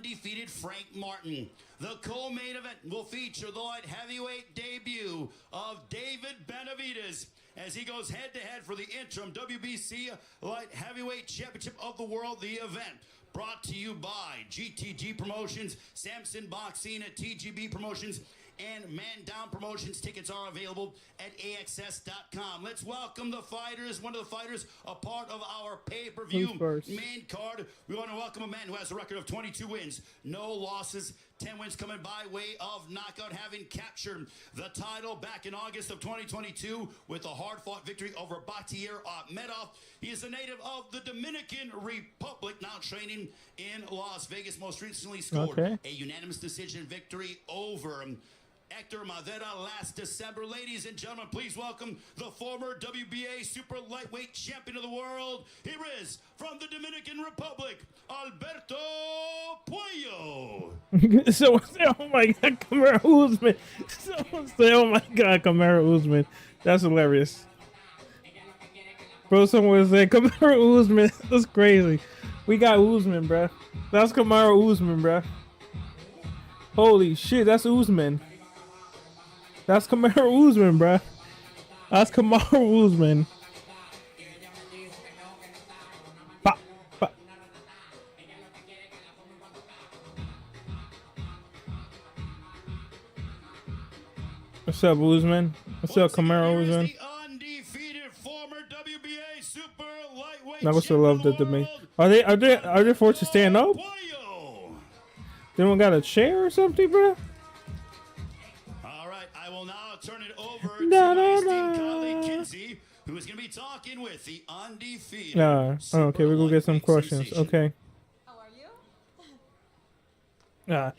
undefeated Frank Martin. The co-main event will feature the light heavyweight debut of David Benavidez as he goes head-to-head for the interim WBC Light Heavyweight Championship of the World. The event brought to you by GTG Promotions, Samson Boxing, TGB Promotions, and Man Down Promotions. Tickets are available at AXS.com. Let's welcome the fighters. One of the fighters, a part of our pay-per-view main card. We want to welcome a man who has a record of 22 wins, no losses, 10 wins coming by way of knockout, having captured the title back in August of 2022 with a hard-fought victory over Bakhtiar Ahmedov. He is a native of the Dominican Republic, now training in Las Vegas. Most recently scored a unanimous decision victory over Hector Madera last December. Ladies and gentlemen, please welcome the former WBA super lightweight champion of the world. Here is, from the Dominican Republic, Alberto Puello. Someone say, oh my God, Kamaru Usman. Someone say, oh my God, Kamaru Usman. That's hilarious. Bro, someone say, Kamaru Usman. That's crazy. We got Usman, bruh. That's Kamaru Usman, bruh. Holy shit, that's Usman. That's Kamaru Usman, bruh. That's Kamaru Usman. Pop, pop. What's up, Usman? What's up, Kamaru Usman? I would still love that to me. Are they forced to stand up? They don't got a chair or something, bro? I will now turn it over to my esteemed colleague Kinsey, who is going to be talking with the undefeated. Okay, we're going to get some questions. Sensation. Okay. How are you?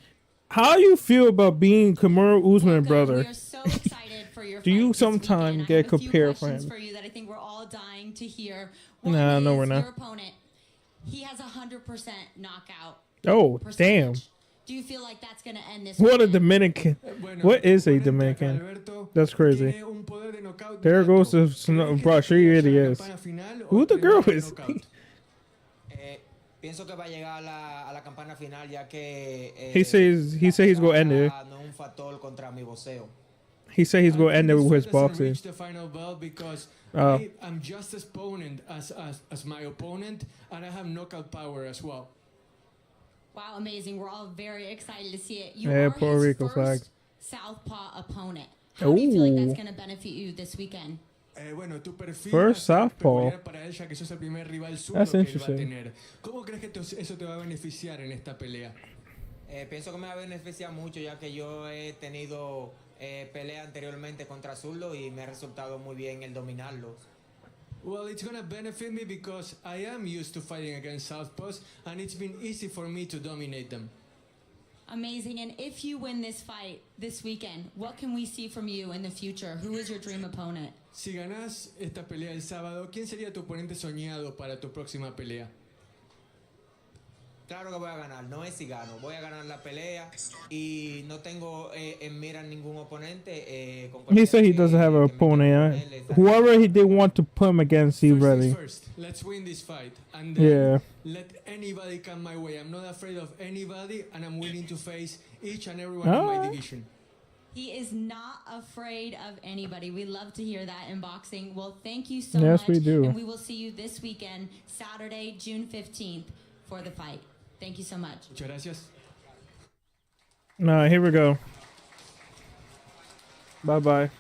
How you feel about being Kamaru Usman, brother? We are so excited for your Do you fight this sometimes weekend. get I have a few compared for questions him? for you that I think we're all dying to hear. Nah, no, One we're is not. Your opponent, he has 100% knockout. Oh, damn. percentage. Do you feel like that's going to end this What a weekend? Dominican. What is a Dominican? That's crazy. There goes the snow. Bro, sure he really is. Who the girl is? Pienso que va a llegar a la campana final ya que He says he's gonna end it. no un factor contra mi boxeo. He said he's gonna end it with his doesn't boxing. reach the final bell because Oh. I'm just as potent as my opponent, and I have knockout power as well. Wow, amazing. We're all very excited to see it. You Yeah, are Puerto his Rico first flag. southpaw opponent. How do you feel like Ooh. that's going to benefit you this weekend? Bueno, tu perfil First va a ser southpaw. peculiar para él, ya que sos el primer rival zurdo That's que él va a interesting. tener. ¿Cómo crees que eso te va a beneficiar en esta pelea? Pienso que me va a beneficiar mucho ya que yo he tenido pelea anteriormente contra zurdo y me ha resultado muy bien el dominarlos. Well, it's gonna benefit me because I am used to fighting against southpaws, and it's been easy for me to dominate them. Amazing. And if you win this fight this weekend, what can we see from you in the future? Who is your dream opponent? Si ganás esta pelea el sábado, ¿quién sería tu oponente soñado para tu próxima pelea? Claro que voy a ganar, no es si gano, voy a ganar la pelea y no tengo en mira ningún oponente. Con He said he doesn't have an que me opponent. quiera poner, Whoever they want to put him against, he First things ready. first, let's win this fight, and Yeah. then let anybody come my way. I'm not afraid of anybody, and I'm willing to face each and everyone in my Alright. division. He is not afraid of anybody. We love to hear that in boxing. Well, thank you so Yes, much. we do. And we will see you this weekend, Saturday, June 15th, for the fight. Thank you so much. Muchas gracias. Here we go. Bye bye.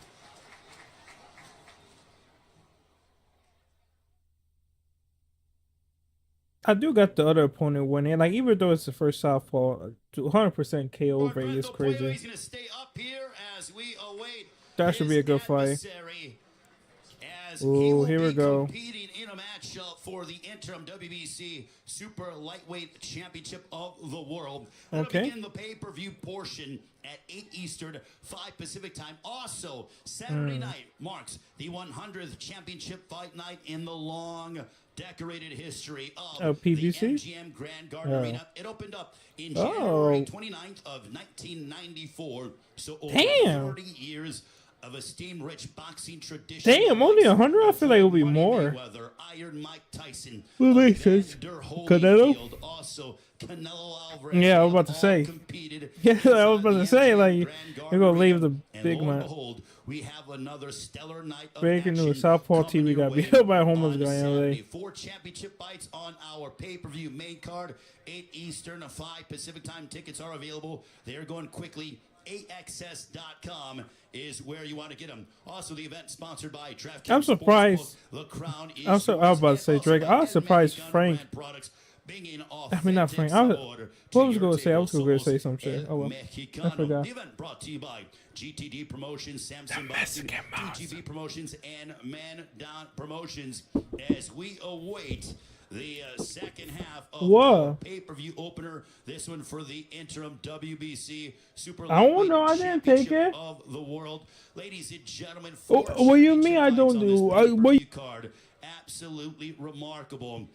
I do got the other opponent winning. Like, even though it's the first southpaw, 100% KO rate is crazy. He's gonna stay up here as we await That should be a his good fight. adversary, as he Ooh, will here we be go. competing in a matchup for the interim WBC Super Lightweight Championship of the World. That'll Okay. begin the pay-per-view portion at 8 Eastern, 5 Pacific time. Also, Saturday night marks the 100th championship fight night in the long decorated history of PBC? the MGM Grand Garden Oh. Arena. It opened up in Oh. January 29th of 1994. So over Damn. 30 years of a steam-rich boxing tradition. Damn, only 100? I feel like it'll be Money more. Mayweather, Iron Mike Tyson, Well, makes sense. Evander Canelo? Holyfield, also Canelo Alvarez. Yeah, I was about to all say. competed Yeah, I was inside about the to say, MGM like, Grand you're Garden gonna leave Arena. the And big lo and man. behold, we have another stellar night of Breaking action news: Southpaw coming TV your got way beat up by a homeless on guy the other Saturday. day. 4 championship fights on our pay-per-view main card. 8 Eastern, 5 Pacific time. Tickets are available. They're going quickly. AXS.com is where you want to get them. Also, the event sponsored by DraftKings. I'm surprised. Sportsbook. The Crown is I was about to yours. say And also Drake. by I was surprised Edmund Frank. Brand Products, bringing I mean, not authentic Frank. I was, sabor what to was your going to say? I was table. going to say Somos some shit. El Oh well. Mexicano. I forgot. The event brought to you by GTD Promotions, Samson Boxing, Mexican Monster. 2GB Promotions, and Man Down Promotions as we await the second half of Whoa. our pay-per-view opener. This one for the interim WBC Super I don't Lightweight know, I didn't take Championship it. of the world. Ladies and gentlemen, Oh, 4 what do you mean I championship don't fights on do? this What pay-per-view you- card. Absolutely remarkable.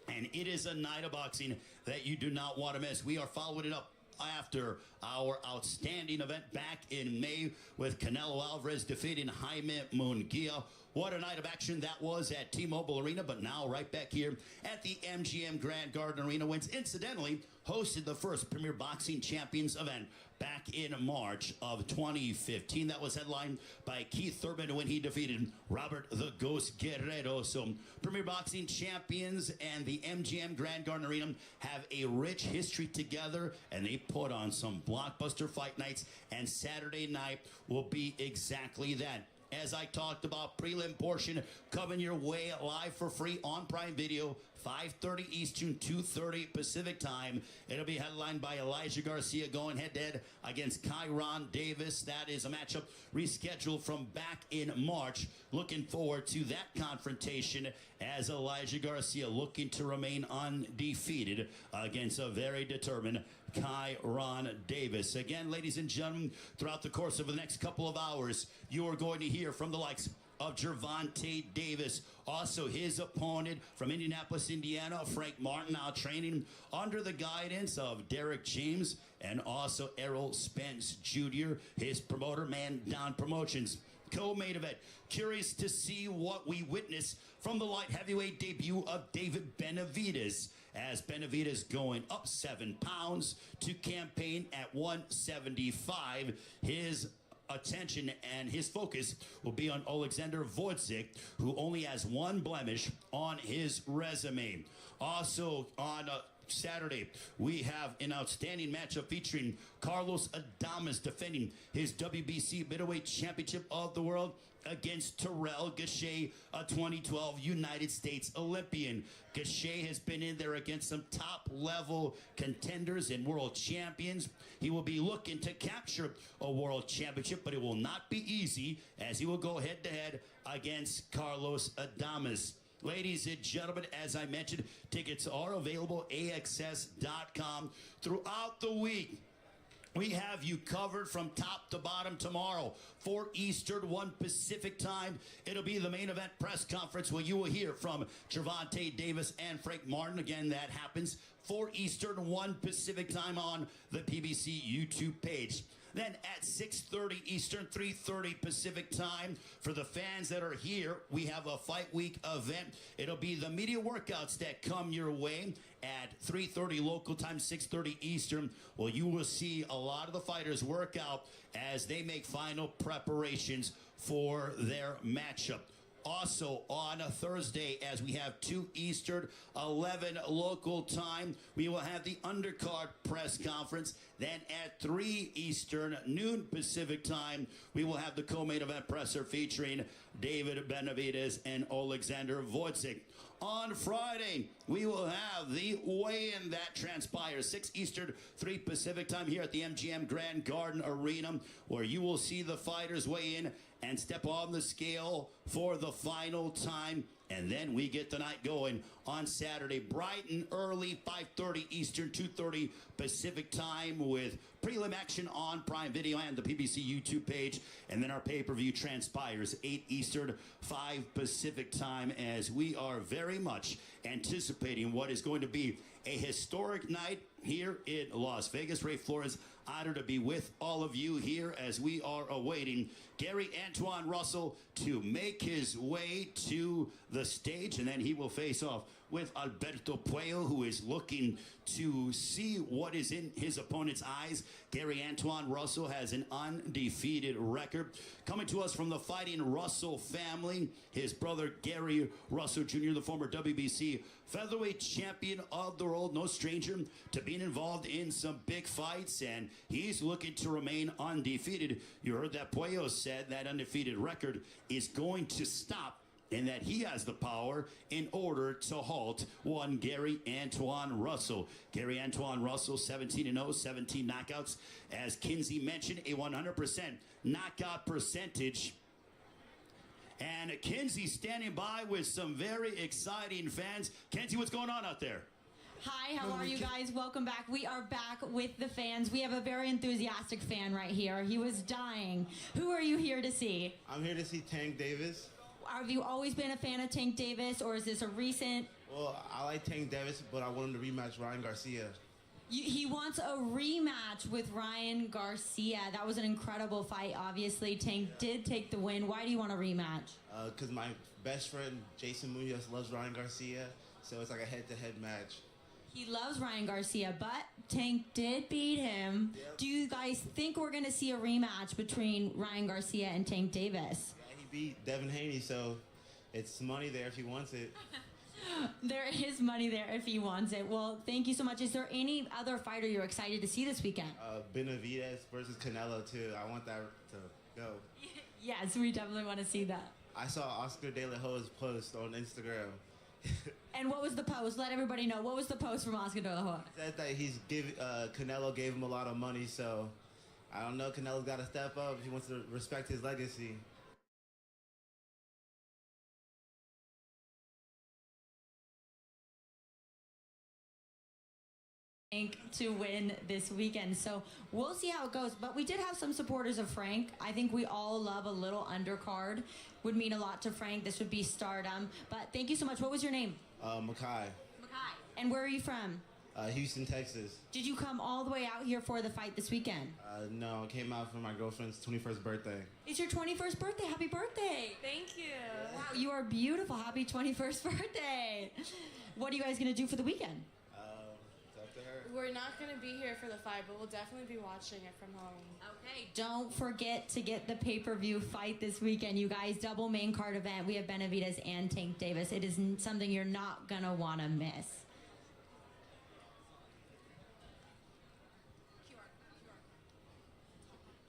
And it is a night of boxing that you do not want to miss. We are following it up after our outstanding event back in May with Canelo Alvarez defeating Jaime Munguia. What a night of action that was at T-Mobile Arena, but now right back here at the MGM Grand Garden Arena, which incidentally hosted the first Premier Boxing Champions event back in March of 2015. That was headlined by Keith Thurman when he defeated Robert the Ghost Guerrero. So Premier Boxing Champions and the MGM Grand Garden Arena have a rich history together, and they put on some blockbuster fight nights, and Saturday night will be exactly that. As I talked about, prelim portion coming your way live for free on Prime Video, 5:30 Eastern, 2:30 Pacific time. It'll be headlined by Elijah Garcia going head-to-head against Kyron Davis. That is a matchup rescheduled from back in March. Looking forward to that confrontation as Elijah Garcia looking to remain undefeated against a very determined Kyron Davis. Again, ladies and gentlemen, throughout the course of the next couple of hours, you are going to hear from the likes of Gervonta Davis. Also, his opponent from Indianapolis, Indiana, Frank Martin, now training under the guidance of Derek James and also Errol Spence Jr., his promoter, Man Down Promotions. Co-main event. Curious to see what we witness from the light heavyweight debut of David Benavidez, as Benavidez going up 7 pounds to campaign at 175. His attention and his focus will be on Alexander Wojcik, who only has 1 blemish on his resume. Also on Saturday, we have an outstanding matchup featuring Carlos Adames defending his WBC middleweight championship of the world against Terrell Gausha, a 2012 United States Olympian. Gausha has been in there against some top-level contenders and world champions. He will be looking to capture a world championship, but it will not be easy as he will go head-to-head against Carlos Adames. Ladies and gentlemen, as I mentioned, tickets are available AXS.com throughout the week. We have you covered from top to bottom tomorrow. 4 Eastern, 1 Pacific time. It'll be the main event press conference where you will hear from Gervonta Davis and Frank Martin. Again, that happens 4 Eastern, 1 Pacific time on the PBC YouTube page. Then at 6:30 Eastern, 3:30 Pacific time, for the fans that are here, we have a Fight Week event. It'll be the media workouts that come your way at 3:30 local time, 6:30 Eastern. Well, you will see a lot of the fighters work out as they make final preparations for their matchup. Also on a Thursday, as we have 2 Eastern, 11 local time, we will have the undercard press conference. Then at 3 Eastern, noon Pacific time, we will have the co-main event presser featuring David Benavidez and Alexander Wojcik. On Friday, we will have the weigh-in that transpires 6 Eastern, 3 Pacific time here at the MGM Grand Garden Arena, where you will see the fighters weigh in and step on the scale for the final time. And then we get the night going on Saturday, bright and early, 5:30 Eastern, 2:30 Pacific time, with prelim action on Prime Video and the PBC YouTube page. And then our pay-per-view transpires 8 Eastern, 5 Pacific time, as we are very much anticipating what is going to be a historic night here in Las Vegas. Ray Flores, honored to be with all of you here as we are awaiting Gary Antoine Russell to make his way to the stage, and then he will face off with Alberto Puello, who is looking to see what is in his opponent's eyes. Gary Antoine Russell has an undefeated record. Coming to us from the Fighting Russell family, his brother Gary Russell Jr., the former WBC featherweight champion of the world, no stranger to being involved in some big fights, and he's looking to remain undefeated. You heard that Puello said that undefeated record is going to stop, and that he has the power in order to halt one Gary Antoine Russell. Gary Antoine Russell, 17-0, 17 knockouts. As Kinsey mentioned, a 100% knockout percentage. And Kinsey standing by with some very exciting fans. Kinsey, what's going on out there? Hi, how are you guys? Welcome back. We are back with the fans. We have a very enthusiastic fan right here. He was dying. Who are you here to see? I'm here to see Tank Davis. Have you always been a fan of Tank Davis, or is this a recent? Well, I like Tank Davis, but I want him to rematch Ryan Garcia. He wants a rematch with Ryan Garcia. That was an incredible fight, obviously. Tank did take the win. Why do you want a rematch? Because my best friend, Jason Munoz, loves Ryan Garcia, so it's like a head-to-head match. He loves Ryan Garcia, but Tank did beat him. Yep. Do you guys think we're going to see a rematch between Ryan Garcia and Tank Davis? He beat Devin Haney, so it's money there if he wants it. There is money there if he wants it. Well, thank you so much. Is there any other fighter you're excited to see this weekend? Benavidez versus Canelo, too. I want that to go. Yes, we definitely want to see that. I saw Oscar De La Hoya's post on Instagram. And what was the post? Let everybody know. What was the post from Oscar De La Hoya? Said that Canelo gave him a lot of money, so I don't know. Canelo's got to step up if he wants to respect his legacy. To win this weekend. So we'll see how it goes. But we did have some supporters of Frank. I think we all love a little undercard. Would mean a lot to Frank. This would be stardom. But thank you so much. What was your name? Makai. Makai. And where are you from? Houston, Texas. Did you come all the way out here for the fight this weekend? No, I came out for my girlfriend's 21st birthday. It's your 21st birthday. Happy birthday. Thank you. Wow, you are beautiful. Happy 21st birthday. What are you guys going to do for the weekend? We're not going to be here for the fight, but we'll definitely be watching it from home. Okay, don't forget to get the pay-per-view fight this weekend, you guys. Double main card event. We have Benavidez and Tank Davis. It is something you're not going to want to miss.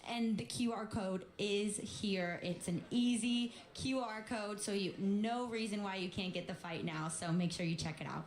And the QR code is here. It's an easy QR code, so no reason why you can't get the fight now. So make sure you check it out.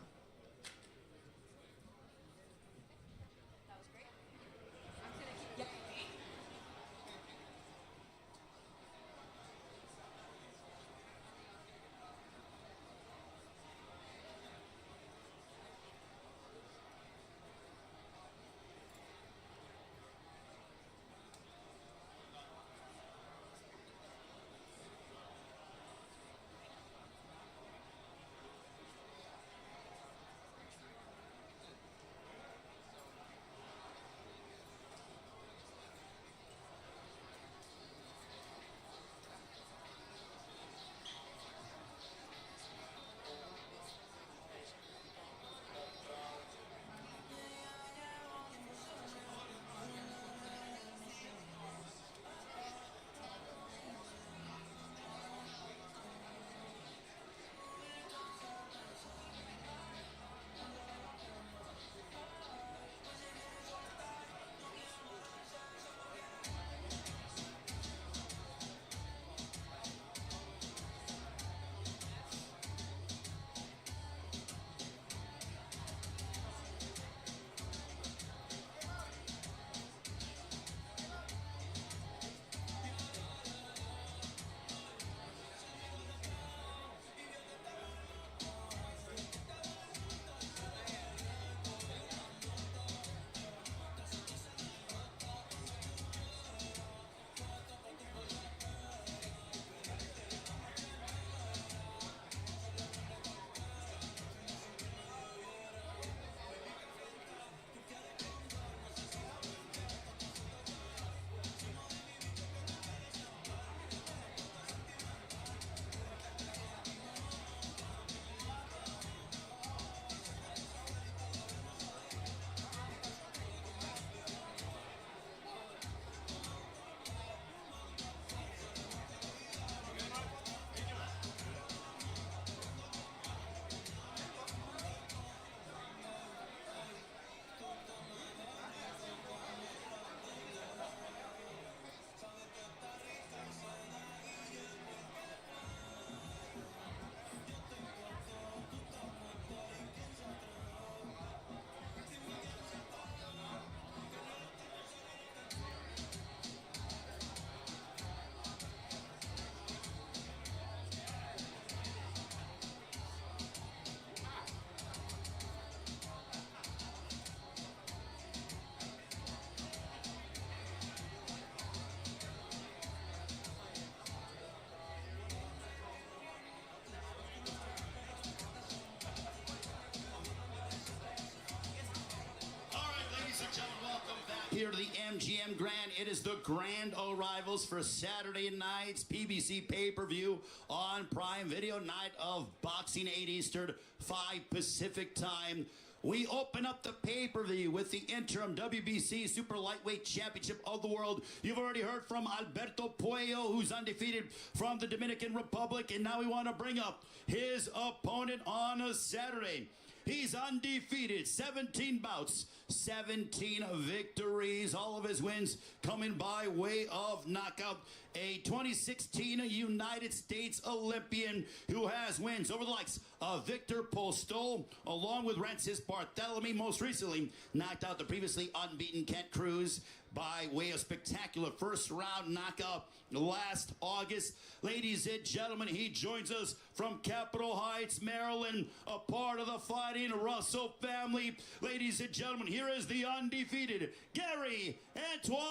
here to the MGM Grand. It is the grand arrivals for Saturday night's PBC pay-per-view on Prime Video. Night of boxing, 8 Eastern, 5 Pacific time. We open up the pay-per-view with the interim WBC Super Lightweight Championship of the World. You've already heard from Alberto Puello, who's undefeated from the Dominican Republic, and now we want to bring up his opponent on a Saturday. He's undefeated, 17 bouts, 17 victories, all of his wins coming by way of knockout. A 2016 United States Olympian who has wins over the likes of Victor Postol, along with Rancis Barthelemy, most recently knocked out the previously unbeaten Kent Cruz by way of spectacular first round knockout last August. Ladies and gentlemen, he joins us from Capitol Heights, Maryland, a part of the Fighting Russell family. Ladies and gentlemen, here is the undefeated Gary Antoine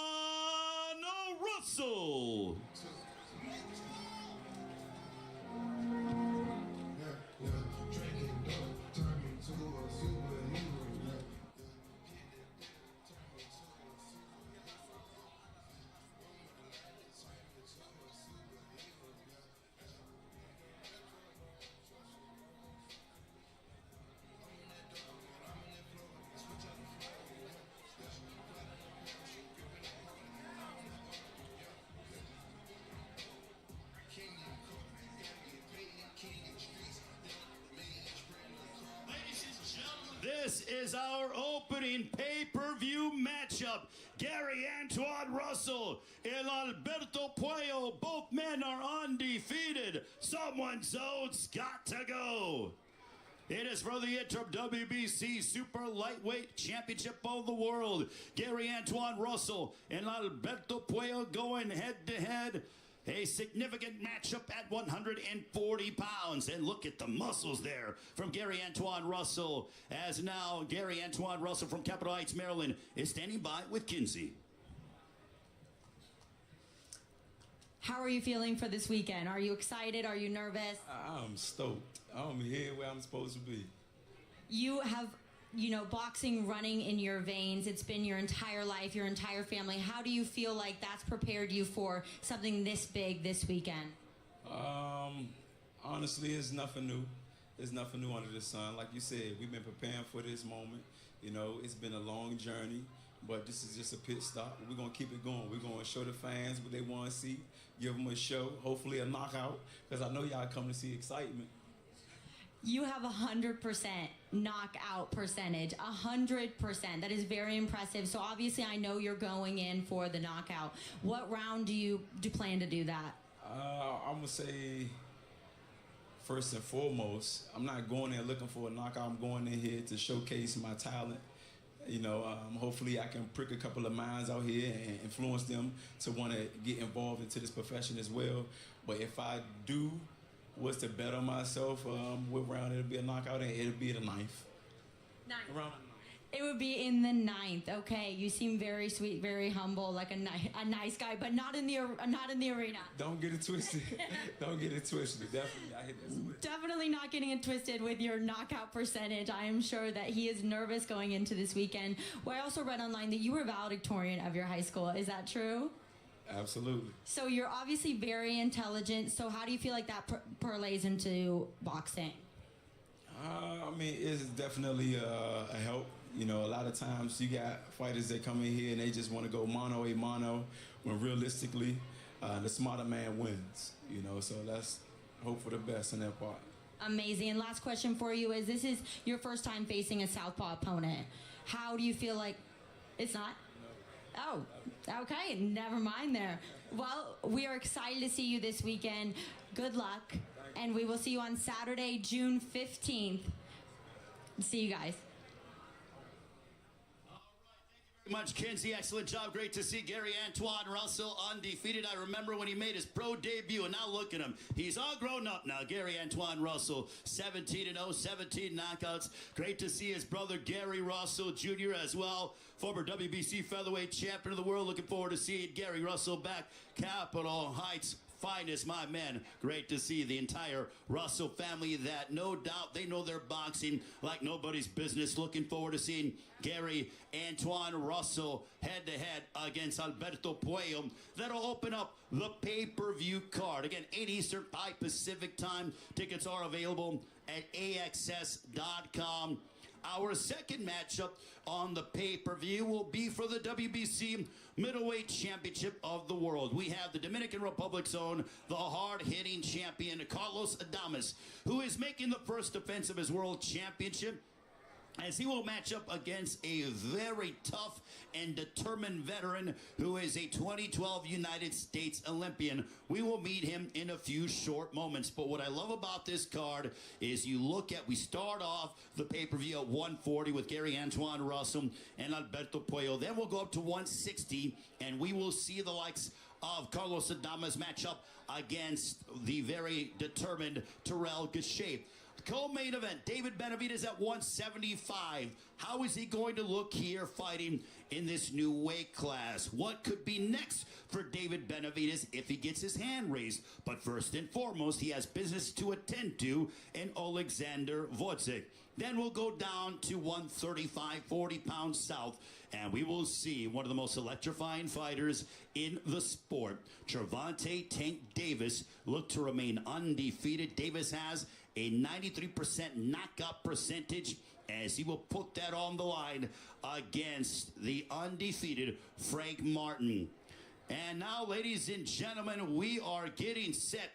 Russell. This is our opening pay-per-view matchup. Gary Antoine Russell and Alberto Puello. Both men are undefeated. Someone's zone's got to go. It is for the interim WBC Super Lightweight Championship of the World. Gary Antoine Russell and Alberto Puello going head-to-head. A significant matchup at 140 pounds. And look at the muscles there from Gary Antoine Russell. As now Gary Antoine Russell from Capitol Heights, Maryland is standing by with Kinsey. How are you feeling for this weekend? Are you excited? Are you nervous? I'm stoked. I'm here where I'm supposed to be. You have, boxing running in your veins. It's been your entire life, your entire family. How do you feel like that's prepared you for something this big this weekend? Honestly, it's nothing new. There's nothing new under the sun. Like you said, we've been preparing for this moment. It's been a long journey, but this is just a pit stop. We're going to keep it going. We're going to show the fans what they want to see, give them a show, hopefully a knockout, because I know y'all come to see excitement. You have 100% knockout percentage, 100%. That is very impressive. So obviously I know you're going in for the knockout. What round do you plan to do that? I'm going to say, first and foremost, I'm not going there looking for a knockout. I'm going in here to showcase my talent. Hopefully I can prick a couple of minds out here and influence them to want to get involved into this profession as well. But if I do was to bet on myself, what round it'll be a knockout, and it'll be the ninth. Around It would be in the 9th. Okay, you seem very sweet, very humble, like a nice guy, but not in the arena. Don't get it twisted. Don't get it twisted. Definitely, I hit that switch. Definitely not getting it twisted with your knockout percentage. I am sure that he is nervous going into this weekend. Well, I also read online that you were valedictorian of your high school. Is that true? Absolutely. So you're obviously very intelligent. So how do you feel like that parlays into boxing? It's definitely a help. A lot of times you got fighters that come in here and they just want to go mano a mano, when realistically, the smarter man wins. So let's hope for the best in that part. Amazing. And last question for you is, this is your first time facing a southpaw opponent. How do you feel like it's not? Oh, okay. Never mind there. Well, we are excited to see you this weekend. Good luck. And we will see you on Saturday, June 15th. See you guys. Much, Kinsey. Excellent job. Great to see Gary Antoine Russell undefeated. I remember when he made his pro debut, and now look at him. He's all grown up now. Gary Antoine Russell, 17-0, 17 knockouts. Great to see his brother Gary Russell Jr. as well, former WBC featherweight champion of the world. Looking forward to seeing Gary Russell back. Capitol Heights finest, my men. Great to see the entire Russell family that no doubt they know their boxing like nobody's business. Looking forward to seeing Gary Antoine Russell head-to-head against Alberto Puello. That'll open up the pay-per-view card. Again, 8 Eastern, 5 Pacific time. Tickets are available at AXS.com. Our second matchup on the pay-per-view will be for the WBC Middleweight Championship of the World. We have the Dominican Republic's own, the hard-hitting champion, Carlos Adames, who is making the first defense of his world championship, as he will match up against a very tough and determined veteran who is a 2012 United States Olympian. We will meet him in a few short moments. But what I love about this card is we start off the pay-per-view at 140 with Gary Antoine Russell and Alberto Puello. Then we'll go up to 160, and we will see the likes of Carlos Adames match up against the very determined Terrell Gausha. Co-main event, David Benavidez at 175. How is he going to look here fighting in this new weight class? What could be next for David Benavidez if he gets his hand raised? But first and foremost, he has business to attend to in Alexander Wojcik. Then we'll go down to 135, 40 pounds south, and we will see one of the most electrifying fighters in the sport. Gervonta Tank Davis look to remain undefeated. Davis has a 93% knockout percentage, as he will put that on the line against the undefeated Frank Martin. And now, ladies and gentlemen, we are getting set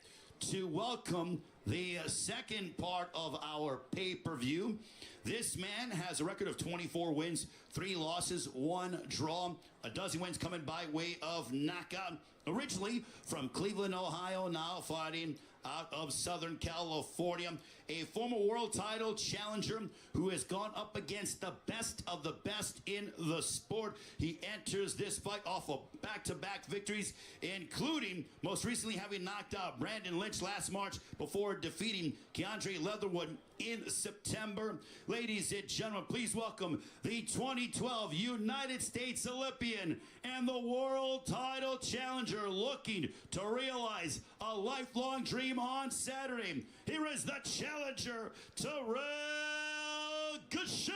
to welcome the second part of our pay-per-view. This man has a record of 24 wins, 3 losses, 1 draw, a dozen wins coming by way of knockout. Originally from Cleveland, Ohio, now fighting out of Southern California. A former world title challenger who has gone up against the best of the best in the sport. He enters this fight off of back-to-back victories, including most recently having knocked out Brandon Lynch last March before defeating Keandre Leatherwood in September. Ladies and gentlemen, please welcome the 2012 United States Olympian and the world title challenger looking to realize a lifelong dream on Saturday. Here is the challenger, Terrell Gausha.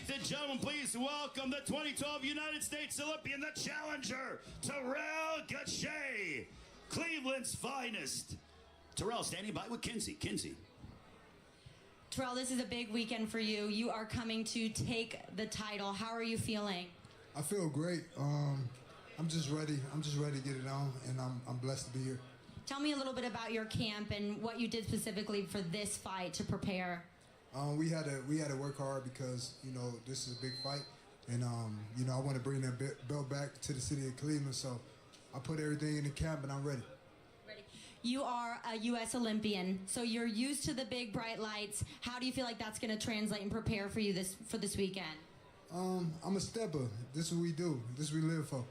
Ladies and gentlemen, please welcome the 2012 United States Olympian, the challenger, Terrell Gausha, Cleveland's finest. Terrell standing by with Kinsey. Kinsey. Terrell, this is a big weekend for you. You are coming to take the title. How are you feeling? I feel great. I'm just ready. I'm just ready to get it on, and I'm blessed to be here. Tell me a little bit about your camp and what you did specifically for this fight to prepare. We had to work hard because this is a big fight, and I want to bring that belt back to the city of Cleveland. So I put everything in the camp, and I'm ready. You are a U.S. Olympian, so you're used to the big bright lights. How do you feel like that's going to translate and prepare for you for this weekend? I'm a stepper. This is what we do. This is what we live for.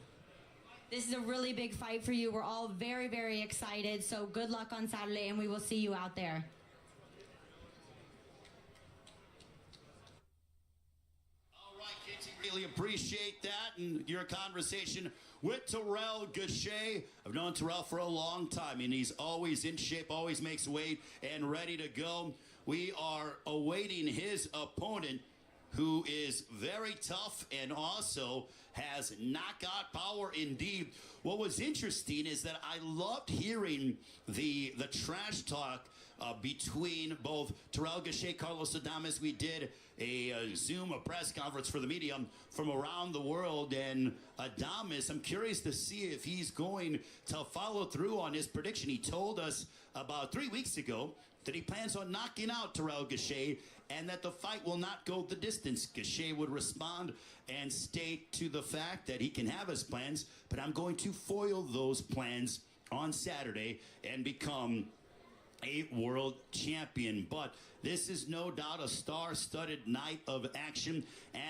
This is a really big fight for you. We're all very, very excited. So good luck on Saturday, and we will see you out there. Really appreciate that and your conversation with Terrell Gausha. I've known Terrell for a long time, and he's always in shape, always makes weight, and ready to go. We are awaiting his opponent, who is very tough and also has knockout power indeed. What was interesting is that I loved hearing the trash talk between both Terrell Gausha, Carlos Adames. We did a Zoom, a press conference for the media from around the world. And Adames, I'm curious to see if he's going to follow through on his prediction. He told us about 3 weeks ago that he plans on knocking out Terrell Gausha and that the fight will not go the distance. Gausha would respond and state to the fact that he can have his plans, but I'm going to foil those plans on Saturday and become a world champion. But this is no doubt a star-studded night of action,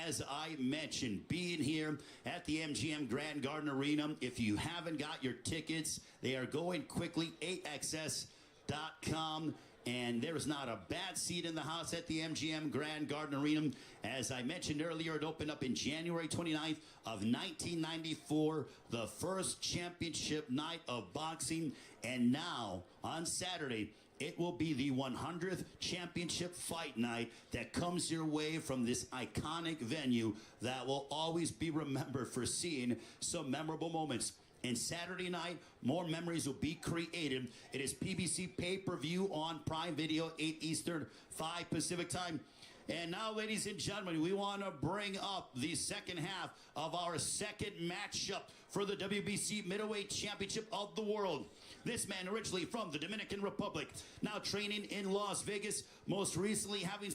as I mentioned, being here at the MGM Grand Garden Arena. If you haven't got your tickets, they are going quickly, AXS.com. And there's not a bad seat in the house at the MGM Grand Garden Arena. As I mentioned earlier, it opened up in January 29th of 1994, the first championship night of boxing. And now, on Saturday, it will be the 100th championship fight night that comes your way from this iconic venue that will always be remembered for seeing some memorable moments. And Saturday night, more memories will be created. It is PBC pay-per-view on Prime Video, 8 Eastern, 5 Pacific time. And now, ladies and gentlemen, we want to bring up the second half of our second matchup for the WBC Middleweight Championship of the World. This man originally from the Dominican Republic, now training in Las Vegas, most recently having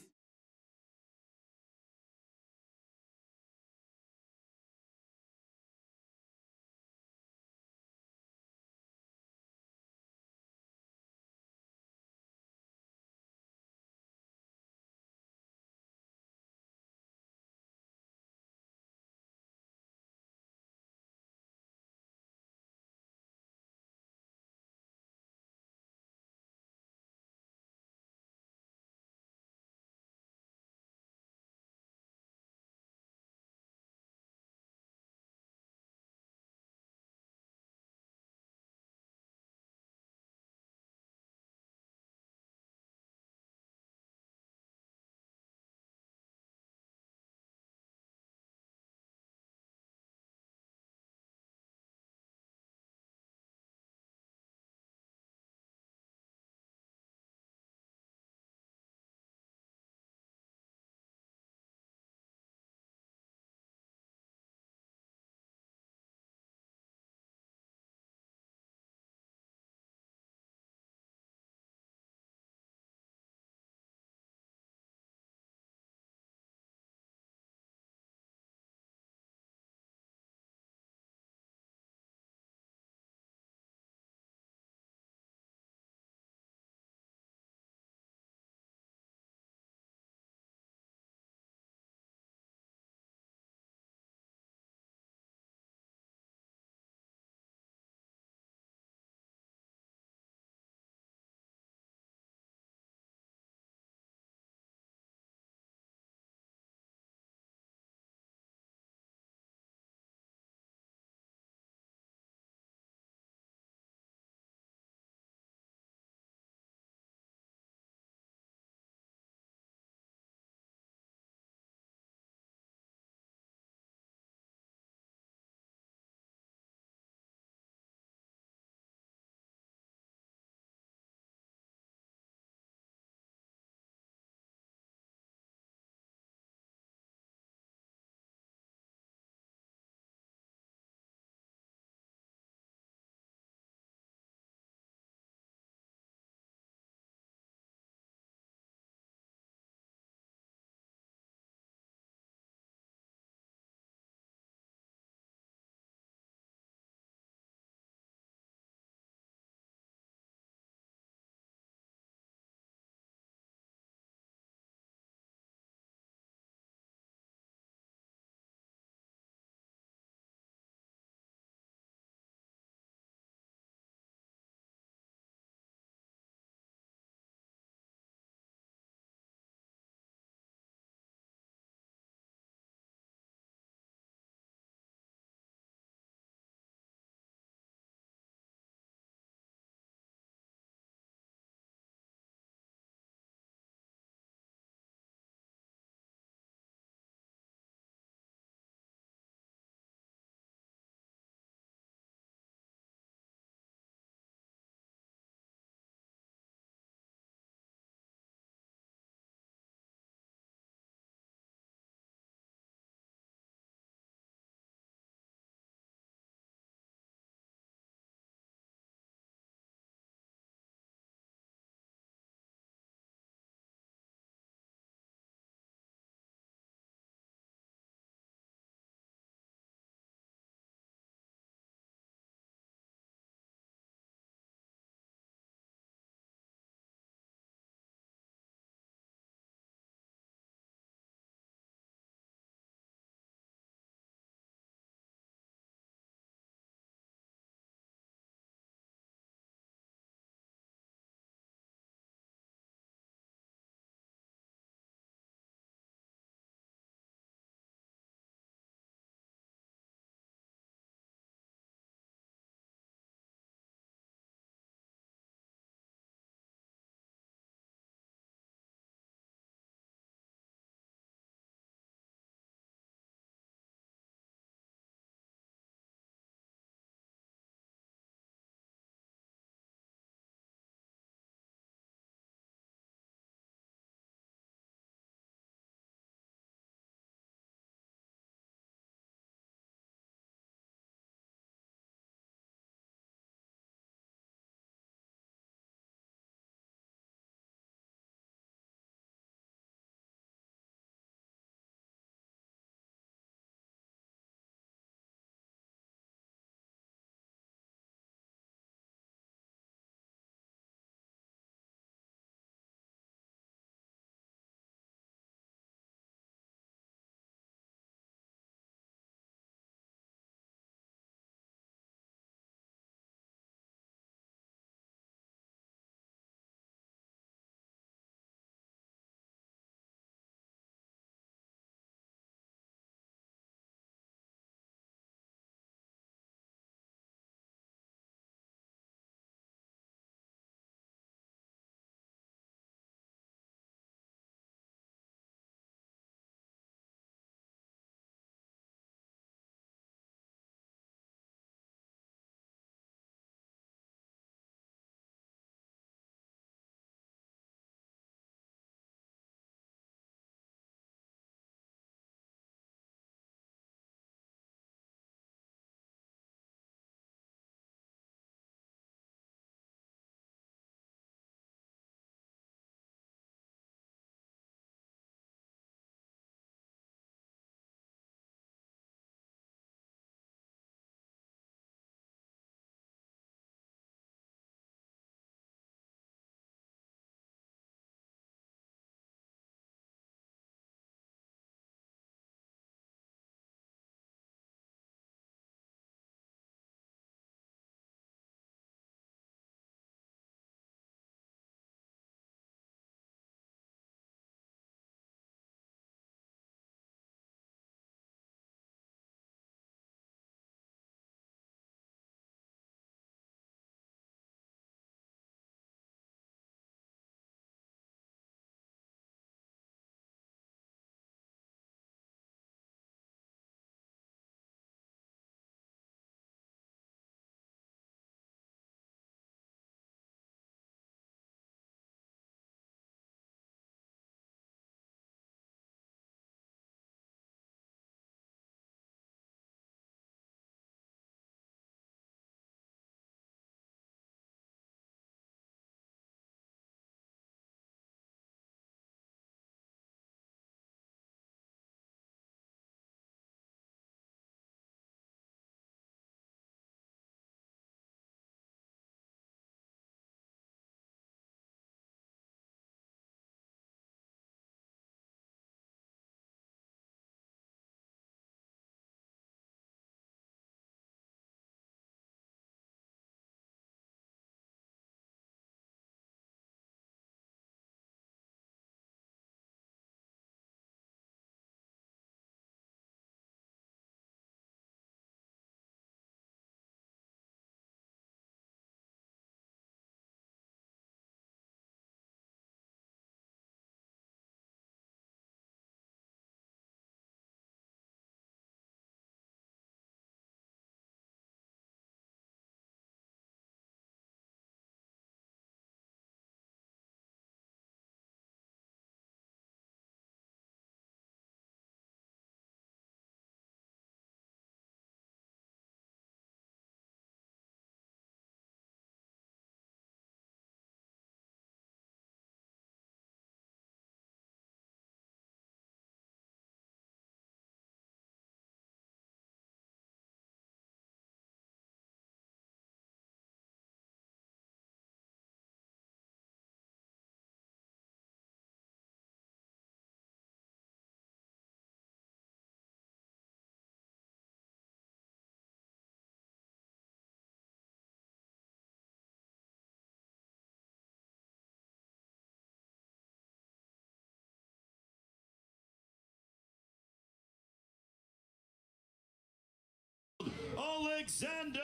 Alexander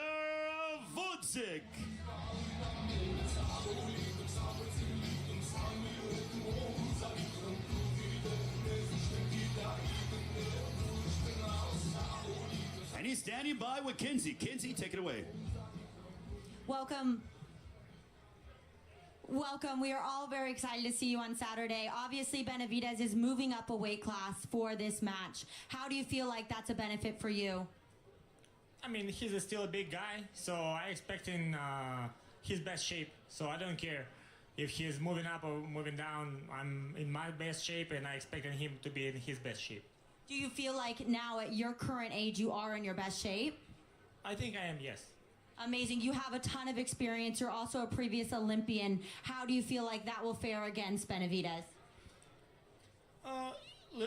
Vudzik. And he's standing by with Kinsey. Kinsey, take it away. Welcome. Welcome. We are all very excited to see you on Saturday. Obviously, Benavidez is moving up a weight class for this match. How do you feel like that's a benefit for you? I mean, he's still a big guy, so I expect in his best shape. So I don't care if he's moving up or moving down. I'm in my best shape, and I expect him to be in his best shape. Do you feel like now at your current age you are in your best shape? I think I am, yes. Amazing. You have a ton of experience. You're also a previous Olympian. How do you feel like that will fare against Benavidez?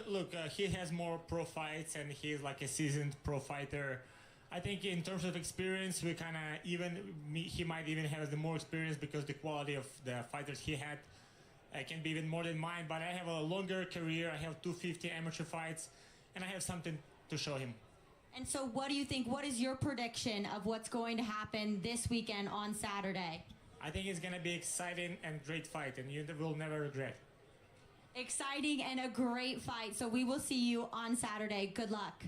Look, he has more pro fights, and he's like a seasoned pro fighter. I think in terms of experience, we kind of he might even have the more experience because the quality of the fighters he had can be even more than mine. But I have a longer career. I have 250 amateur fights, and I have something to show him. And so what do you think? What is your prediction of what's going to happen this weekend on Saturday? I think it's going to be exciting and great fight, and you will never regret. Exciting and a great fight. So we will see you on Saturday. Good luck.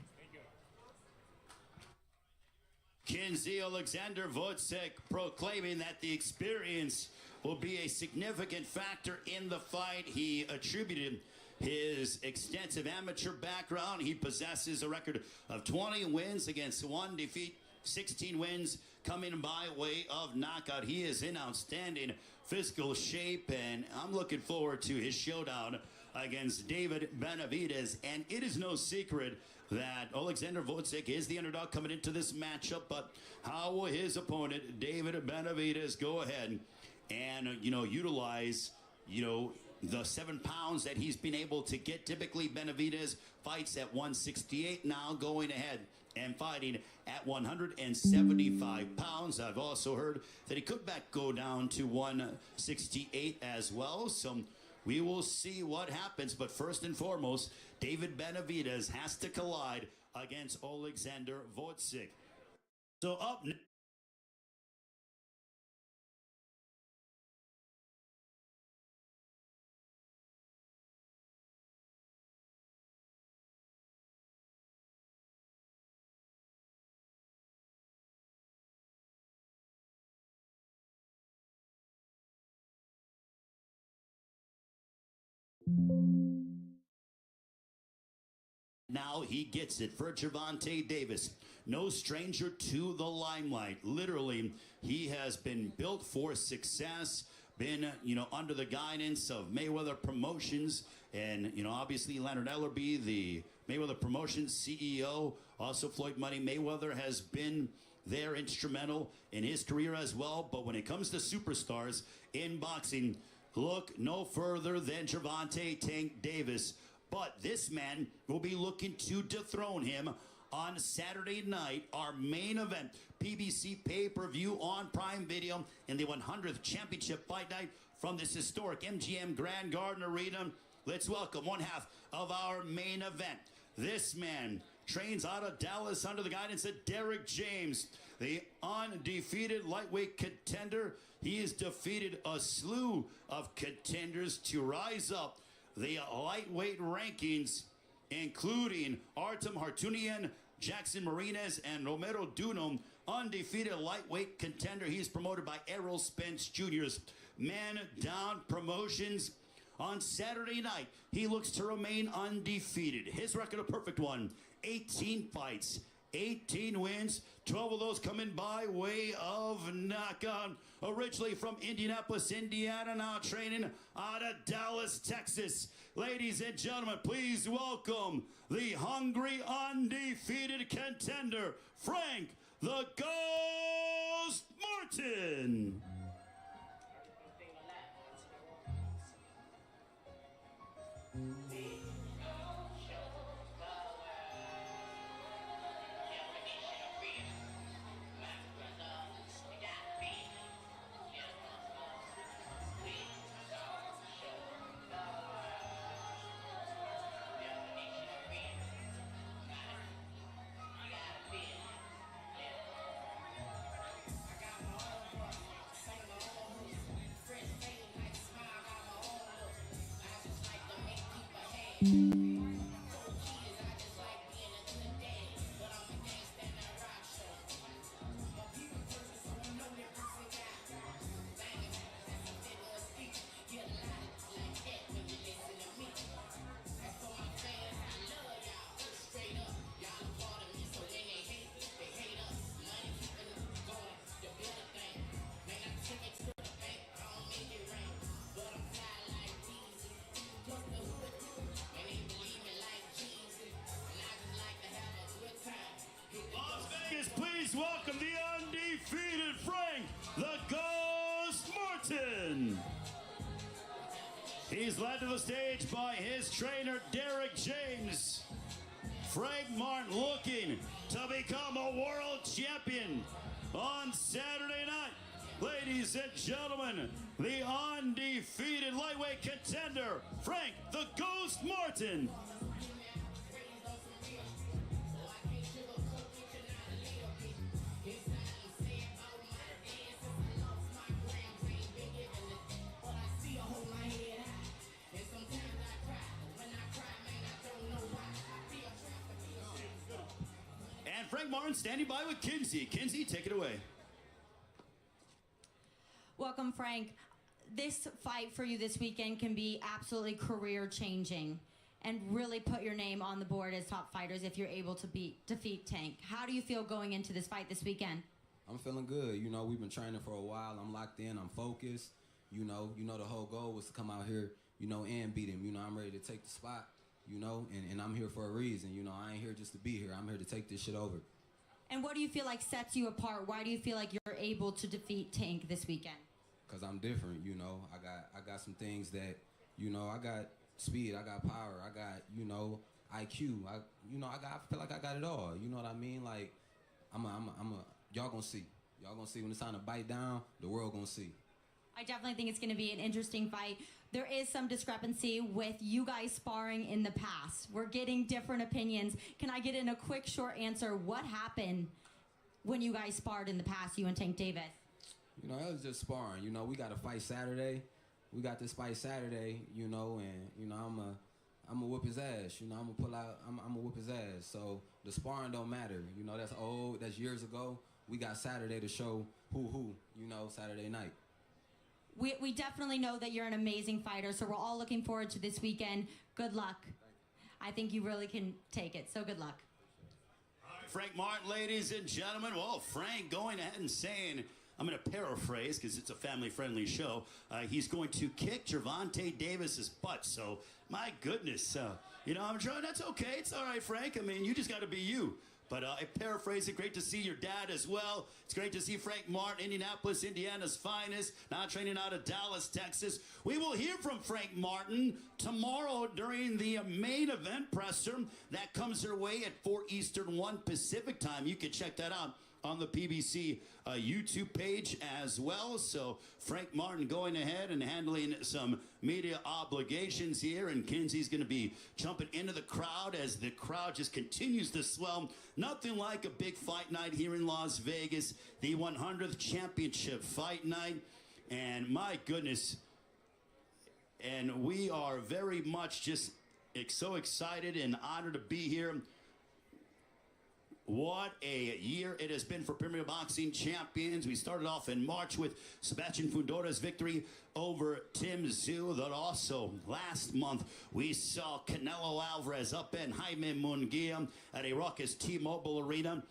Kinsey Alexander Vudzik proclaiming that the experience will be a significant factor in the fight. He attributed his extensive amateur background. He possesses a record of 20 wins against 1 defeat, 16 wins coming by way of knockout. He is in outstanding physical shape, and I'm looking forward to his showdown against David Benavidez. And it is no secret that Alexander Vudzik is the underdog coming into this matchup, but how will his opponent, David Benavidez, go ahead and, utilize, the 7 pounds that he's been able to get? Typically, Benavidez fights at 168, now going ahead and fighting at 175 pounds. I've also heard that he could go down to 168 as well. So we will see what happens. But first and foremost, David Benavidez has to collide against Alexander Vudzik. So up next. Now he gets it for Gervonta Davis. No stranger to the limelight. Literally, he has been built for success, been, under the guidance of Mayweather Promotions, and, obviously Leonard Ellerbe, the Mayweather Promotions CEO. Also, Floyd Money Mayweather has been there instrumental in his career as well. But when it comes to superstars in boxing, look no further than Gervonta Tank Davis. But this man will be looking to dethrone him on Saturday night, our main event, PBC pay-per-view on Prime Video in the 100th Championship Fight Night from this historic MGM Grand Garden Arena. Let's welcome one half of our main event. This man trains out of Dallas under the guidance of Derek James, the undefeated lightweight contender. He has defeated a slew of contenders to rise up the lightweight rankings, including Artem Hartunian, Jackson Marinez, and Romero Duno. Undefeated lightweight contender. He's promoted by Errol Spence Jr.'s Man Down Promotions. On Saturday night, he looks to remain undefeated. His record a perfect one, 18 fights, 18 wins, 12 of those coming by way of knockout. Originally from Indianapolis, Indiana, now training out of Dallas, Texas. Ladies and gentlemen, please welcome the hungry, undefeated contender, Frank the Ghost Martin. Las Vegas, please welcome the undefeated Frank the Ghost Martin. He's led to the stage by his trainer, Derek James. Frank Martin looking to become a world champion on Saturday night. Ladies and gentlemen, the undefeated lightweight contender, Frank the Ghost Martin. And Frank Martin standing by with Kinsey. Kinsey, take it away. Welcome, Frank. This fight for you this weekend can be absolutely career-changing and really put your name on the board as top fighters if you're able to defeat Tank. How do you feel going into this fight this weekend? I'm feeling good. You know, we've been training for a while. I'm locked in. I'm focused. You know, the whole goal was to come out here, you know, and beat him. You know, I'm ready to take the spot, you know, and I'm here for a reason. You know, I ain't here just to be here. I'm here to take this shit over. And what do you feel like sets you apart? Why do you feel like you're able to defeat Tank this weekend? Cause I'm different, you know. I got some things that, you know, I got speed, I got power, I got, you know, IQ. I feel like I got it all. You know what I mean? Like, y'all gonna see. Y'all gonna see when it's time to bite down. The world gonna see. I definitely think it's going to be an interesting fight. There is some discrepancy with you guys sparring in the past. We're getting different opinions. Can I get in a quick, short answer? What happened when you guys sparred in the past, you and Tank Davis? You know, it was just sparring. You know, we got a fight Saturday. We got this fight Saturday, you know, and, you know, I'm gonna whip his ass. You know, I'm gonna whip his ass. So the sparring don't matter. You know, that's old. That's years ago. We got Saturday to show who, you know, Saturday night. We definitely know that you're an amazing fighter, so we're all looking forward to this weekend. Good luck. I think you really can take it, so good luck. Frank Martin, ladies and gentlemen. Well, Frank going ahead and saying, I'm going to paraphrase because it's a family-friendly show, he's going to kick Gervonta Davis's butt. So, my goodness, you know, I'm trying. That's okay. It's all right, Frank. I mean, you just got to be you. But I paraphrase it. Great to see your dad as well. It's great to see Frank Martin, Indianapolis, Indiana's finest, now training out of Dallas, Texas. We will hear from Frank Martin tomorrow during the main event presser. That comes their way at 4 Eastern, 1 Pacific time. You can check that out on the PBC YouTube page as well. So Frank Martin going ahead and handling some media obligations here, and Kinsey's going to be jumping into the crowd as the crowd just continues to swell. Nothing like a big fight night here in Las Vegas, the 100th championship fight night, and my goodness, and we are very much just so excited and honored to be here. What a year it has been for Premier Boxing Champions. We started off in March with Sebastian Fundora's victory over Tim Tszyu. Then also last month we saw Canelo Alvarez up in Jaime Munguia at a raucous T-Mobile Arena.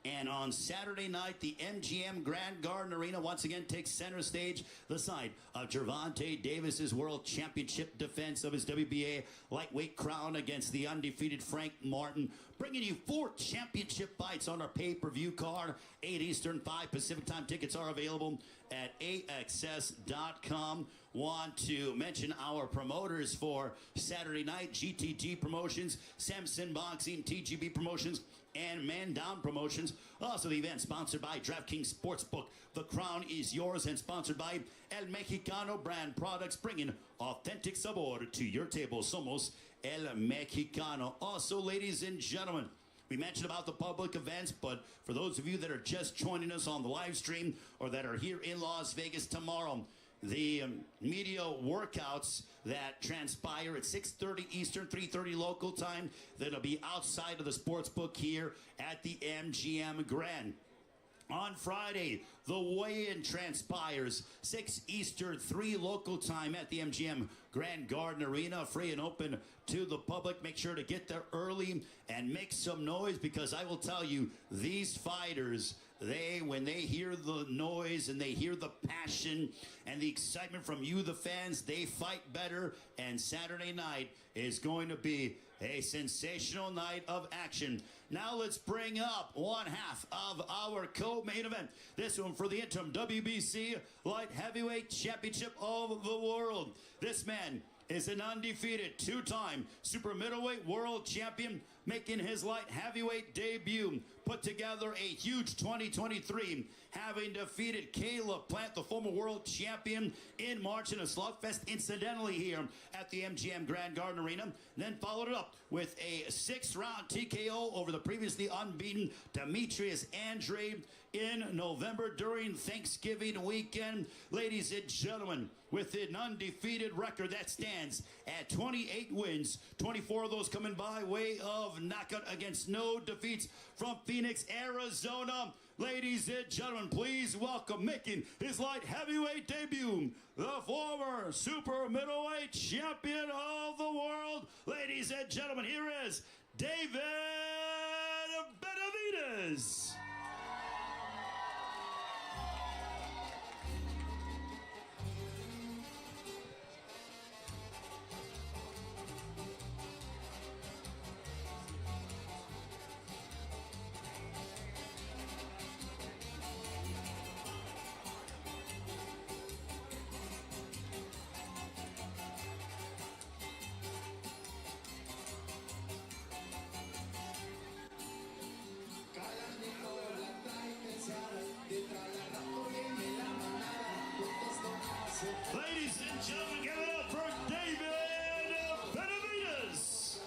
And on Saturday night, the MGM Grand Garden Arena once again takes center stage, the site of Gervonta Davis's World Championship defense of his WBA lightweight crown against the undefeated Frank Martin, bringing you 4 championship fights on our pay-per-view card, 8 Eastern, 5 Pacific time. Tickets are available at AXS.com. Want to mention our promoters for Saturday night: GTG Promotions, Samson Boxing, TGB Promotions, and Man Down Promotions. Also, the event sponsored by DraftKings Sportsbook. The crown is yours, and sponsored by El Mexicano brand products, bringing authentic sabor to your table. Somos El Mexicano. Also, ladies and gentlemen, we mentioned about the public events, but for those of you that are just joining us on the live stream or that are here in Las Vegas tomorrow, the media workouts that transpire at 6:30 Eastern, 3:30 local time. That'll be outside of the sports book here at the MGM Grand. On Friday, the weigh-in transpires 6 Eastern, 3 local time at the MGM Grand Garden Arena, free and open to the public. Make sure to get there early and make some noise, because I will tell you, these fighters, when they hear the noise and they hear the passion and the excitement from you, the fans, they fight better. And Saturday night is going to be a sensational night of action. Now let's bring up one half of our co-main event. This one for the interim WBC Light Heavyweight Championship of the World. This man is an undefeated two-time super middleweight world champion, making his light heavyweight debut. Put together a huge 2023, having defeated Caleb Plant, the former world champion, in March in a slugfest, incidentally here at the MGM Grand Garden Arena. Then followed it up with a 6-round TKO over the previously unbeaten Demetrius Andre in November during Thanksgiving weekend. Ladies and gentlemen, with an undefeated record that stands at 28 wins, 24 of those coming by way of knockout against no defeats, from Phoenix, Arizona. Ladies and gentlemen, please welcome, making his light heavyweight debut, the former super middleweight champion of the world. Ladies and gentlemen, here is David Benavidez. Ladies and gentlemen, give it up for David Benavidez.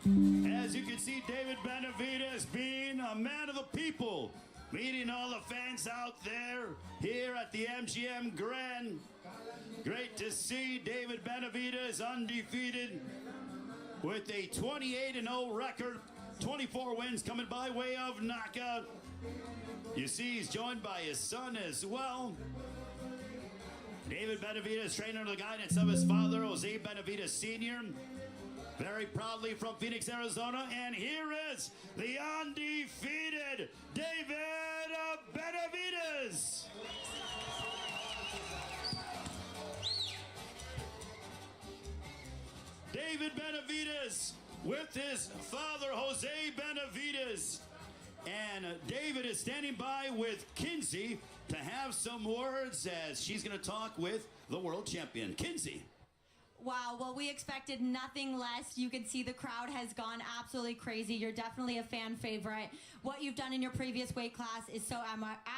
As you can see, David Benavidez being a man of the people, meeting all the fans out there here at the MGM Grand. Great to see David Benavidez undefeated with a 28-0 record, 24 wins coming by way of knockout. You see he's joined by his son as well. David Benavidez trained under the guidance of his father, Jose Benavidez Sr., very proudly from Phoenix, Arizona. And here is the undefeated David Benavidez. David Benavidez with his father, Jose Benavidez. And David is standing by with Kinsey to have some words as she's going to talk with the world champion, Kinsey. Wow, well, we expected nothing less. You can see the crowd has gone absolutely crazy. You're definitely a fan favorite. What you've done in your previous weight class is so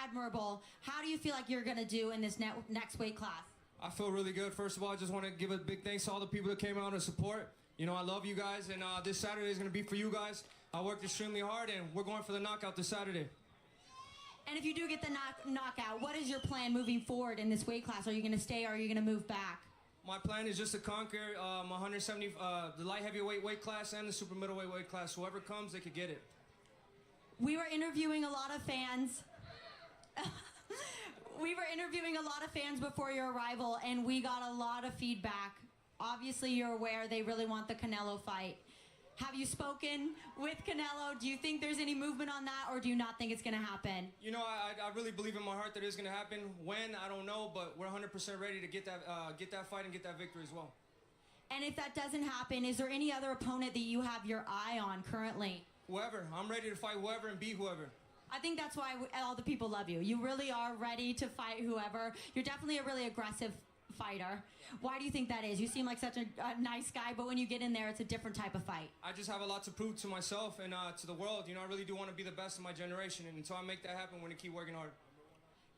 admirable. How do you feel like you're going to do in this next weight class? I feel really good. First of all, I just want to give a big thanks to all the people that came out to support. You know, I love you guys, and this Saturday is going to be for you guys. I worked extremely hard, and we're going for the knockout this Saturday. And if you do get the knockout, what is your plan moving forward in this weight class? Are you going to stay or are you going to move back? My plan is just to conquer 170, the light heavyweight weight class and the super middleweight weight class. Whoever comes, they could get it. We were interviewing a lot of fans. We were interviewing a lot of fans before your arrival, and we got a lot of feedback. Obviously, you're aware they really want the Canelo fight. Have you spoken with Canelo? Do you think there's any movement on that, or do you not think it's going to happen? You know, I really believe in my heart that it's going to happen. When, I don't know, but we're 100% ready to get that fight and get that victory as well. And if that doesn't happen, is there any other opponent that you have your eye on currently? Whoever. I'm ready to fight whoever and beat whoever. I think that's why all the people love you. You really are ready to fight whoever. You're definitely a really aggressive fighter. Why do you think that is? You seem like such a nice guy, but when you get in there, it's a different type of fight. I just have a lot to prove to myself and to the world. You know, I really do want to be the best of my generation, and until I make that happen, we're going to keep working hard.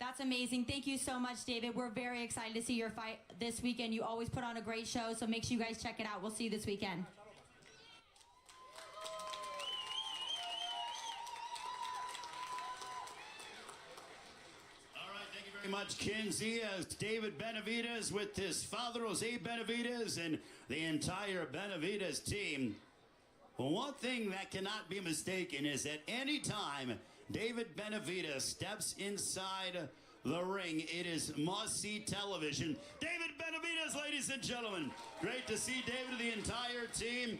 That's amazing. Thank you so much, David. We're very excited to see your fight this weekend. You always put on a great show, so make sure you guys check it out. We'll see you this weekend. Very much, Kinsey, as David Benavidez with his father, Jose Benavidez, and the entire Benavidez team. Well, one thing that cannot be mistaken is that any time David Benavidez steps inside the ring, it is must-see television. David Benavidez, ladies and gentlemen. Great to see David and the entire team.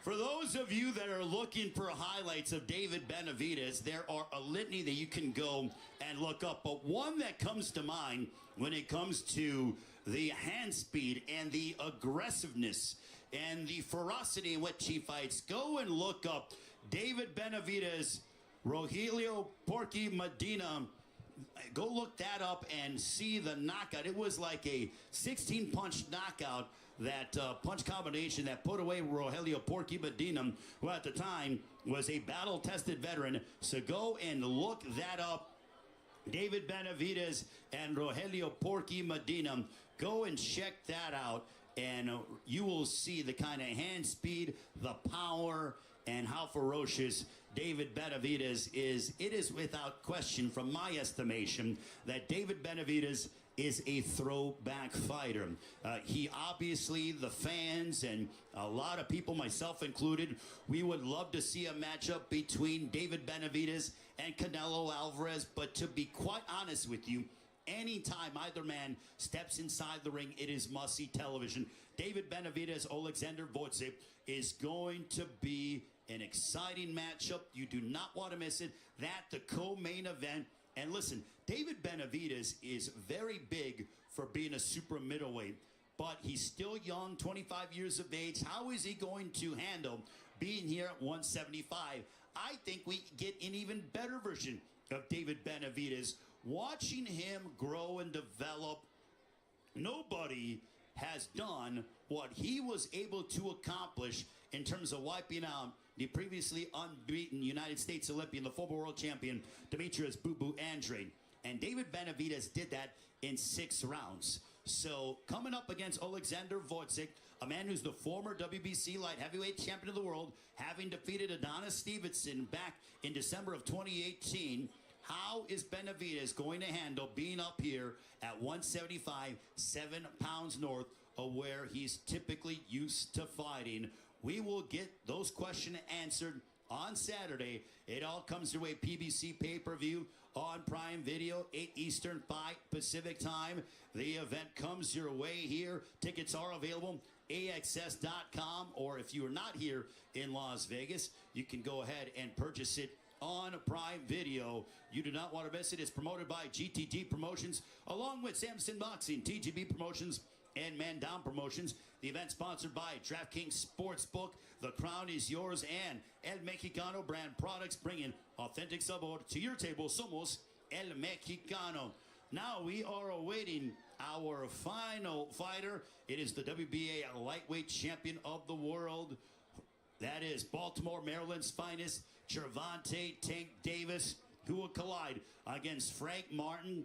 For those of you that are looking for highlights of David Benavidez, there are a litany that you can go and look up. But one that comes to mind when it comes to the hand speed and the aggressiveness and the ferocity in which he fights, go and look up David Benavidez, Rogelio Porky Medina. Go look that up and see the knockout. It was like a 16-punch knockout, that punch combination that put away Rogelio Porky Medina, who at the time was a battle-tested veteran. So go and look that up. David Benavidez and Rogelio Porky Medina. Go and check that out, and you will see the kind of hand speed, the power, and how ferocious David Benavidez is. It is without question, from my estimation, that David Benavidez is a throwback fighter. He obviously, the fans and a lot of people, myself included, we would love to see a matchup between David Benavidez and Canelo Alvarez, but to be quite honest with you, anytime either man steps inside the ring, it is must-see television. David Benavidez, Alexander Voitsic is going to be an exciting matchup. You do not want to miss it. That, the co-main event. And listen, David Benavidez is very big for being a super middleweight, but he's still young, 25 years of age. How is he going to handle being here at 175? I think we get an even better version of David Benavidez. Watching him grow and develop, nobody has done what he was able to accomplish in terms of wiping out the previously unbeaten United States Olympian, the former world champion, Demetrius Boo Boo Andrade. And David Benavidez did that in 6 rounds. So coming up against Alexander Wojcik, a man who's the former WBC light heavyweight champion of the world, having defeated Adonis Stevenson back in December of 2018. How is Benavidez going to handle being up here at 175, 7 pounds north of where he's typically used to fighting? We will get those questions answered on Saturday. It all comes your way, PBC pay-per-view on Prime Video, 8 Eastern, 5 Pacific time. The event comes your way here. Tickets are available, AXS.com, or if you are not here in Las Vegas, you can go ahead and purchase it on Prime Video. You do not want to miss it. It's promoted by GTG Promotions, along with Samson Boxing, TGB Promotions, and Man Down Promotions. The event sponsored by DraftKings Sportsbook. The crown is yours, and El Mexicano brand products, bringing authentic sabor to your table. Somos El Mexicano. Now we are awaiting our final fighter. It is the WBA lightweight champion of the world. That is Baltimore, Maryland's finest, Gervonta Tank Davis, who will collide against Frank Martin.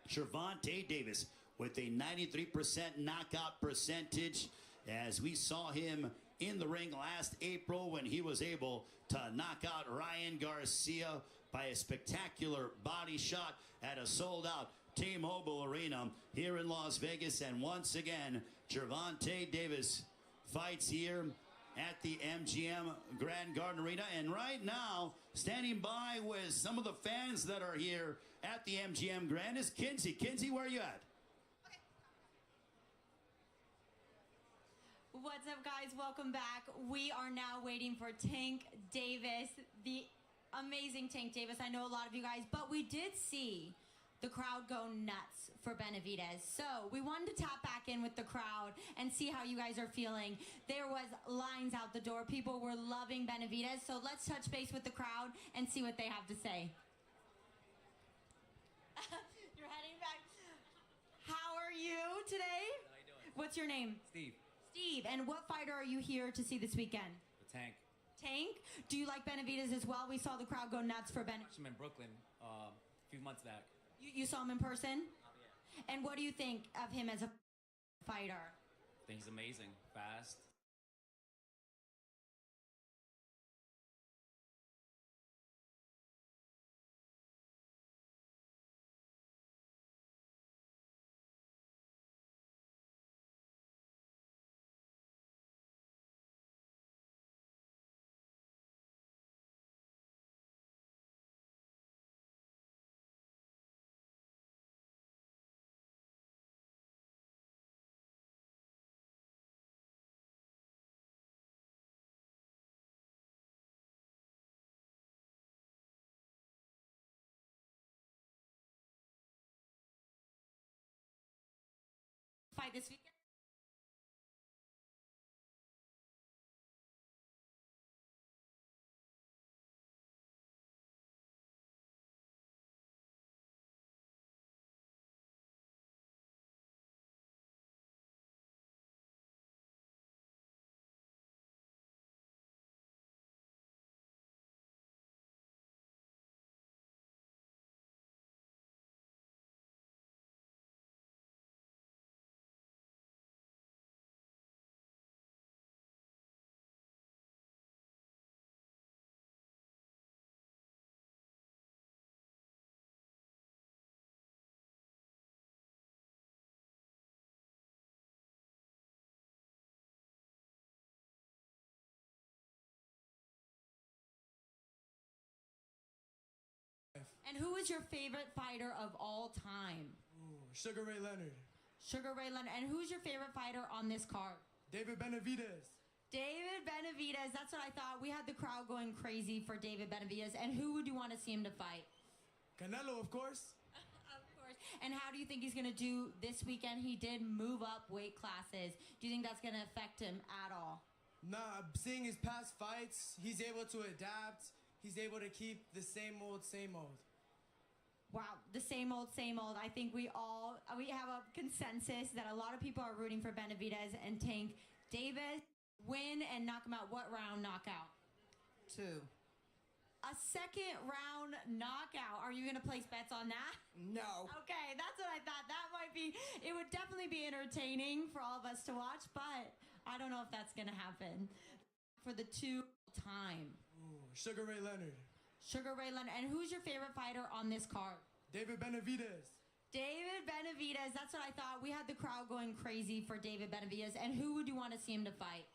Gervonta Davis with a 93% knockout percentage, as we saw him in the ring last April when he was able to knock out Ryan Garcia by a spectacular body shot at a sold-out T-Mobile Arena here in Las Vegas. And once again, Gervonta Davis fights here at the MGM Grand Garden Arena. And right now, standing by with some of the fans that are here at the MGM Grand is Kinsey. Kinsey, where are you at? What's up, guys? Welcome back. We are now waiting for Tank Davis, the amazing Tank Davis. I know a lot of you guys, but we did see the crowd go nuts for Benavidez. So we wanted to tap back in with the crowd and see how you guys are feeling. There was lines out the door. People were loving Benavidez. So let's touch base with the crowd and see what they have to say. You're heading back. How are you today? How you doing? What's your name? Steve. Steve, and what fighter are you here to see this weekend? The Tank. Tank? Do you like Benavidez as well? We saw the crowd go nuts for Ben. I watched him in Brooklyn a few months back. You saw him in person? Yeah. And what do you think of him as a fighter? I think he's amazing. Fast. Fight this weekend? And who is your favorite fighter of all time? Ooh, Sugar Ray Leonard. Sugar Ray Leonard. And who's your favorite fighter on this card? David Benavidez. David Benavidez. That's what I thought. We had the crowd going crazy for David Benavidez. And who would you want to see him to fight? Canelo, of course. Of course. And how do you think he's going to do this weekend? He did move up weight classes. Do you think that's going to affect him at all? Nah, seeing his past fights, he's able to adapt. He's able to keep the same old, same old. Wow, the same old, same old. I think we have a consensus that a lot of people are rooting for Benavidez and Tank Davis. Win and knock him out. What round knockout? 2. a second round knockout. Are you going to place bets on that? No. Okay, that's what I thought. That might be, it would definitely be entertaining for all of us to watch, but I don't know if that's going to happen. For the two-time. Sugar Ray Leonard. Sugar Ray Leonard. And who's your favorite fighter on this card? David Benavidez. David Benavidez. That's what I thought. We had the crowd going crazy for David Benavidez. And who would you want to see him to fight?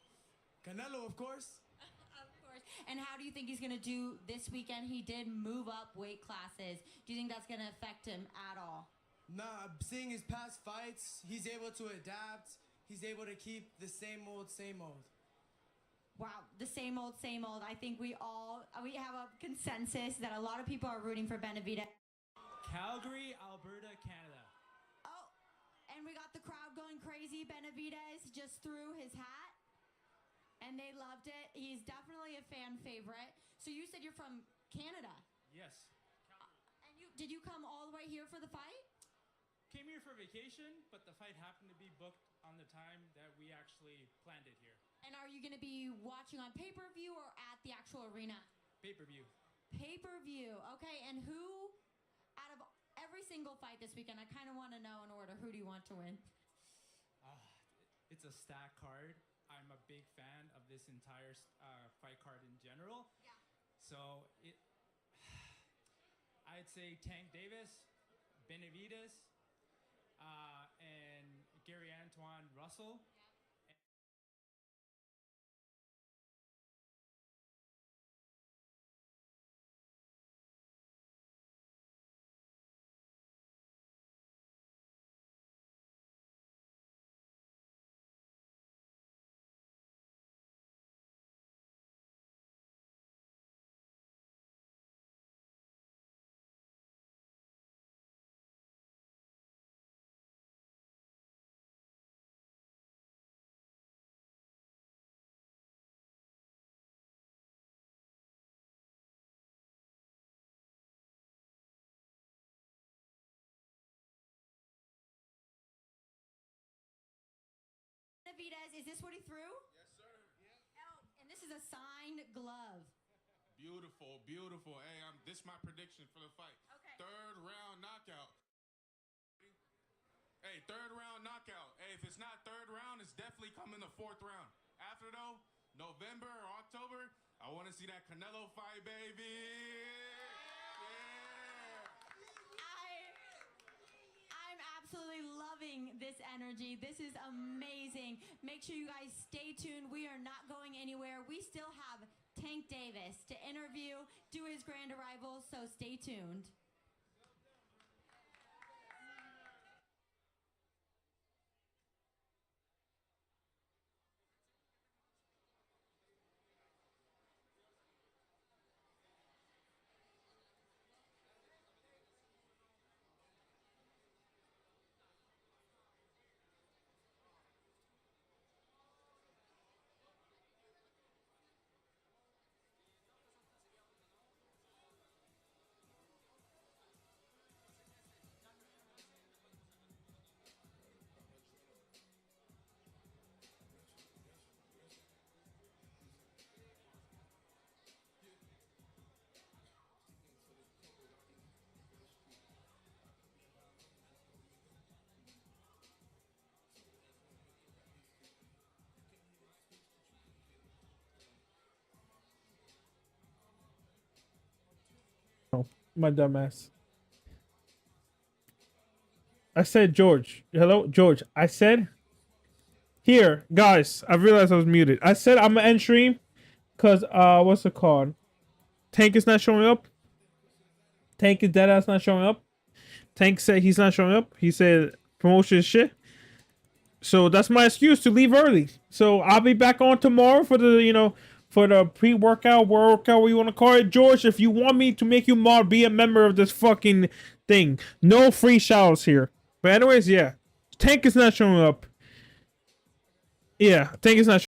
Canelo, of course. Of course. And how do you think he's going to do this weekend? He did move up weight classes. Do you think that's going to affect him at all? Nah, seeing his past fights, he's able to adapt. He's able to keep the same old, same old. Wow, the same old, same old. I think we have a consensus that a lot of people are rooting for Benavidez. Calgary, Alberta, Canada. Oh, and we got the crowd going crazy. Benavidez just threw his hat, and they loved it. He's definitely a fan favorite. So you said you're from Canada. Yes. And did you come all the way here for the fight? Came here for vacation, but the fight happened to be booked on the time that we actually planned it here. And are you going to be watching on pay-per-view or at the actual arena? Pay-per-view. Pay-per-view. Okay, and who, out of every single fight this weekend, I kind of want to know in order, who do you want to win? It's a stacked card. I'm a big fan of this entire fight card in general. Yeah. So I'd say Tank Davis, Benavidez, and Gary Antoine Russell. Benavidez, is this what he threw? Yes, sir. Oh, and this is a signed glove. Beautiful, beautiful. Hey, this is my prediction for the fight. Okay. Third round knockout. Hey, third round knockout. Hey, if it's not third round, it's definitely coming the fourth round. After though, November or October, I want to see that Canelo fight, baby. I'm absolutely loving this energy. This is amazing. Make sure you guys stay tuned. We are not going anywhere. We still have Tank Davis to interview, do his grand arrival, so stay tuned. Oh, my dumbass. I said George. Hello, George. I said here, guys. I realized I was muted. I said I'm gonna end stream because what's it called? Tank is not showing up. Tank is dead ass not showing up. Tank said he's not showing up. He said promotion is shit. So that's my excuse to leave early. So I'll be back on tomorrow for the for the pre-workout, workout, what you want to call it. George, if you want me to make you mod, be a member of this fucking thing. No free shoutouts here. But anyways, yeah. Tank is not showing up. Yeah, Tank is not